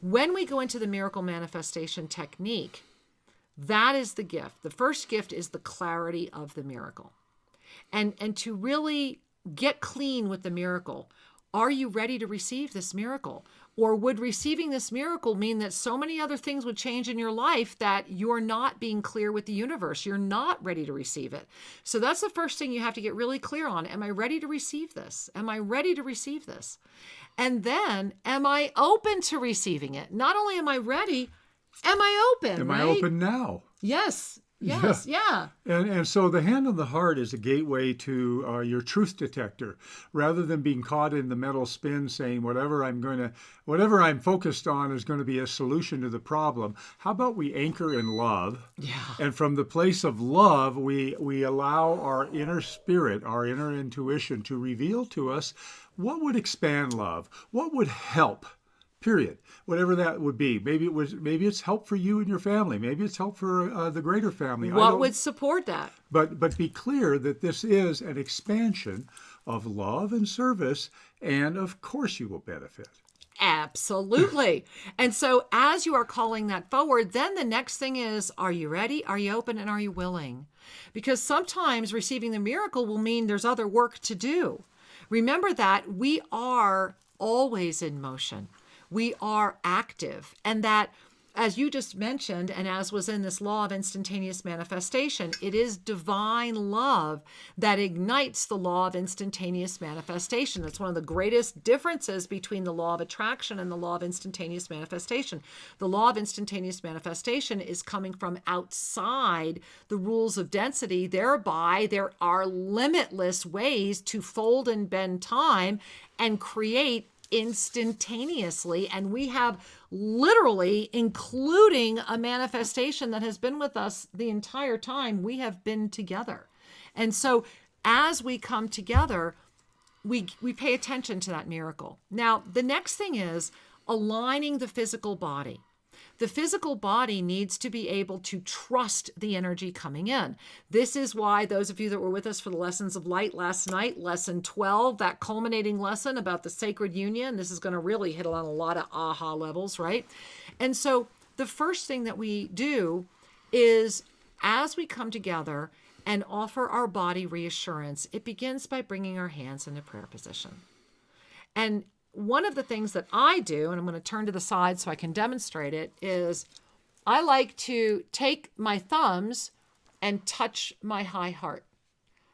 when we go into the miracle manifestation technique, that is the gift. The first gift is the clarity of the miracle. And to really get clean with the miracle. Are you ready to receive this miracle? Or would receiving this miracle mean that so many other things would change in your life that you're not being clear with the universe? You're not ready to receive it. So that's the first thing you have to get really clear on. Am I ready to receive this? Am I ready to receive this? And then, am I open to receiving it? Not only am I ready, am I open? Am right? I open now? Yes. Yes. Yeah. And so the hand on the heart is a gateway to your truth detector. Rather than being caught in the mental spin saying whatever I'm focused on is going to be a solution to the problem, how about we anchor in love? Yeah. And from the place of love, we allow our inner spirit, our inner intuition to reveal to us what would expand love, what would help. Period. Whatever that would be. Maybe it's help for you and your family. Maybe it's help for the greater family. What would support that? But be clear that this is an expansion of love and service, and of course you will benefit. Absolutely. And so as you are calling that forward, then the next thing is, are you ready? Are you open? And are you willing? Because sometimes receiving the miracle will mean there's other work to do. Remember that we are always in motion. We are active, and that, as you just mentioned, and as was in this law of instantaneous manifestation, it is divine love that ignites the law of instantaneous manifestation. That's one of the greatest differences between the law of attraction and the law of instantaneous manifestation. The law of instantaneous manifestation is coming from outside the rules of density. Thereby, there are limitless ways to fold and bend time and create instantaneously. And we have literally, including a manifestation that has been with us the entire time we have been together. And so as we come together, we pay attention to that miracle. Now, the next thing is aligning the physical body. The physical body needs to be able to trust the energy coming in. This is why those of you that were with us for the Lessons of Light last night, lesson 12, that culminating lesson about the sacred union, this is going to really hit on a lot of aha levels, right? And so the first thing that we do is, as we come together and offer our body reassurance, it begins by bringing our hands into prayer position. And one of the things that I do, and I'm going to turn to the side so I can demonstrate it, is I like to take my thumbs and touch my high heart.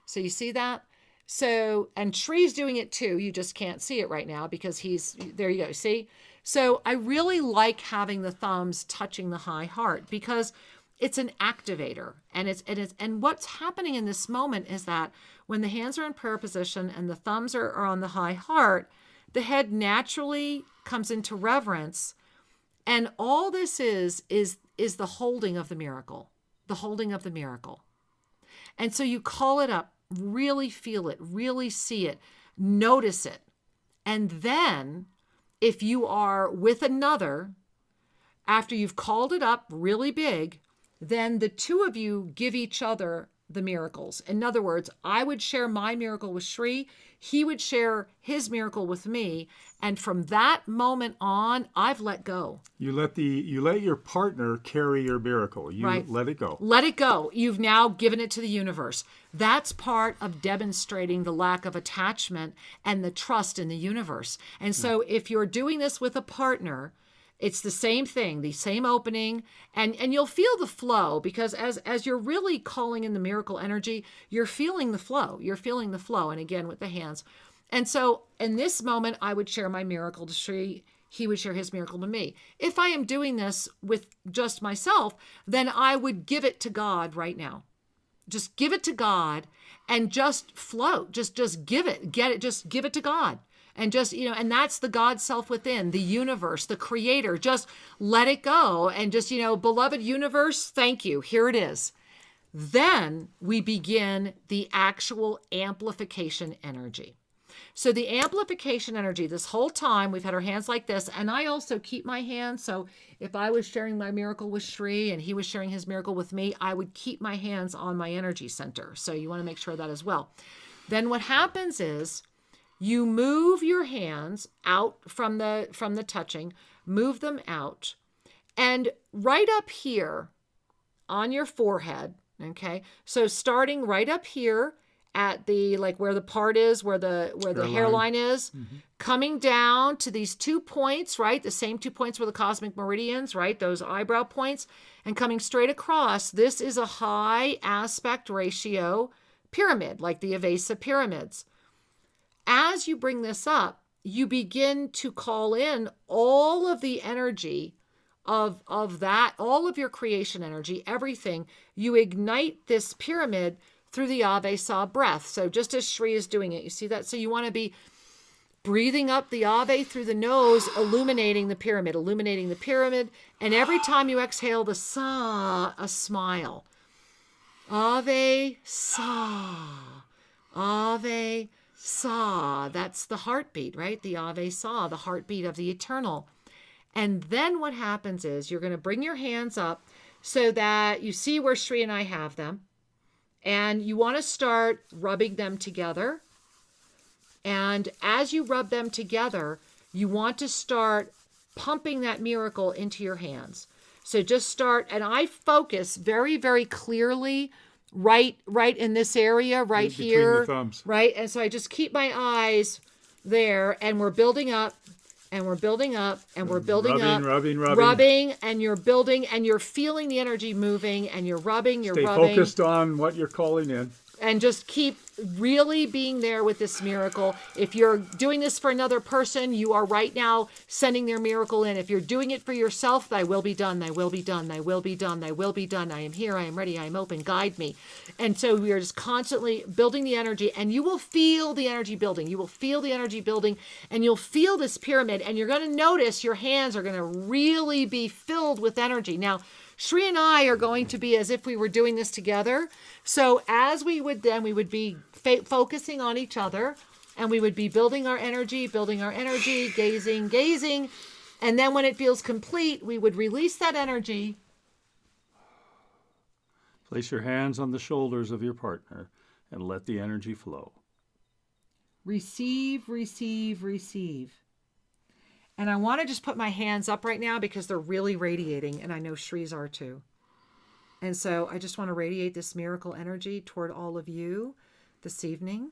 So you see that? So, and Shree's doing it too. You just can't see it right now because there you go. See? So I really like having the thumbs touching the high heart because it's an activator. And what's happening in this moment is that when the hands are in prayer position and the thumbs are on the high heart, the head naturally comes into reverence. And all this is the holding of the miracle, the holding of the miracle. And so you call it up, really feel it, really see it, notice it. And then if you are with another, after you've called it up really big, then the two of you give each other the miracles. In other words, I would share my miracle with Shree. He would share his miracle with me. And from that moment on, I've let go. You let your partner carry your miracle. Right. Let it go. Let it go. You've now given it to the universe. That's part of demonstrating the lack of attachment and the trust in the universe. And so if you're doing this with a partner, it's the same thing, the same opening, and you'll feel the flow because as you're really calling in the miracle energy, you're feeling the flow. You're feeling the flow, and again with the hands. And so in this moment, I would share my miracle to Shree. He would share his miracle to me. If I am doing this with just myself, then I would give it to God right now. Just give it to God and just float. Just give it. Get it. Just give it to God. And just, and that's the God self within, the universe, the creator. Just let it go. And just, beloved universe, thank you. Here it is. Then we begin the actual amplification energy. So the amplification energy, this whole time, we've had our hands like this. And I also keep my hands. So if I was sharing my miracle with Shree and he was sharing his miracle with me, I would keep my hands on my energy center. So you want to make sure of that as well. Then what happens is, you move your hands out from the touching, move them out, and right up here on your forehead, okay? So starting right up here at the, like where the part is, where the hairline is, coming down to these 2 points, right? The same 2 points were the cosmic meridians, right? Those eyebrow points, and coming straight across. This is a high aspect ratio pyramid, like the Avesa pyramids. As you bring this up, you begin to call in all of the energy of that, all of your creation energy, everything. You ignite this pyramid through the Avesa breath. So just as Shri is doing it, you see that? So you want to be breathing up the Ave through the nose, illuminating the pyramid. And every time you exhale the Sa, a smile. Ave Sa. Ave Sa. That's the heartbeat, right? The Ave Sa, the heartbeat of the eternal. And then what happens is you're going to bring your hands up so that you see where Shri and I have them. And you want to start rubbing them together. And as you rub them together, you want to start pumping that miracle into your hands. So just start, and I focus very, very clearly right in this area, right Between here. the thumbs. Right? And so I just keep my eyes there, and we're building up, and we're building up, and we're building up. Rubbing, and you're building, and you're feeling the energy moving, and you're rubbing, Stay focused on what you're calling in. And just keep really being there with this miracle. If you're doing this for another person, you are right now sending their miracle in. If you're doing it for yourself, thy will be done, thy will be done, thy will be done, thy will be done. I am here, I am ready, I am open, guide me. And so we are just constantly building the energy, and you will feel the energy building. You will feel the energy building, and you'll feel this pyramid, and you're going to notice your hands are going to really be filled with energy. Now, Shri and I are going to be as if we were doing this together. So as we would then, we would be focusing on each other, and we would be building our energy, gazing. And then when it feels complete, we would release that energy. Place your hands on the shoulders of your partner and let the energy flow. Receive. And I want to just put my hands up right now because they're really radiating, and I know Shri's are too. And so I just want to radiate this miracle energy toward all of you this evening.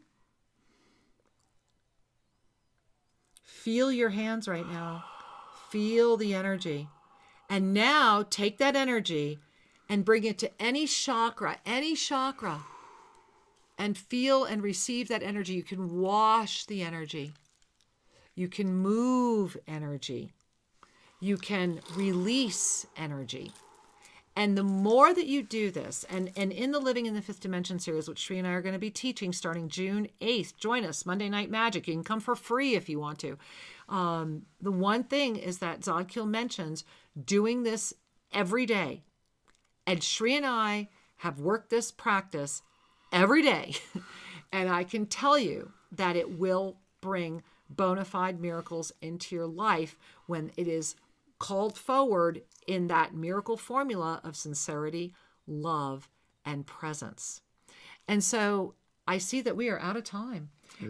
Feel your hands right now. Feel the energy. And now take that energy and bring it to any chakra, and feel and receive that energy. You can wash the energy. You can move energy. You can release energy. And the more that you do this, and in the Living in the Fifth Dimension series, which Shri and I are going to be teaching starting June 8th, join us, Monday Night Magic. You can come for free if you want to. The one thing is that Zadkiel mentions doing this every day. And Shri and I have worked this practice every day. And I can tell you that it will bring bona fide miracles into your life when it is called forward in that miracle formula of sincerity, love, and presence. And so I see that we are out of time.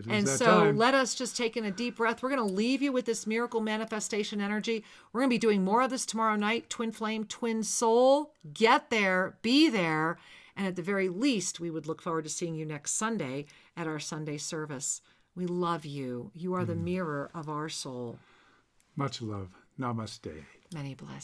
And so let us just take in a deep breath. We're going to leave you with this miracle manifestation energy. We're going to be doing more of this tomorrow night. Twin flame, twin soul. Get there, be there. And at the very least, we would look forward to seeing you next Sunday at our Sunday service. We love you. You are the mirror of our soul. Much love. Namaste. Many blessings.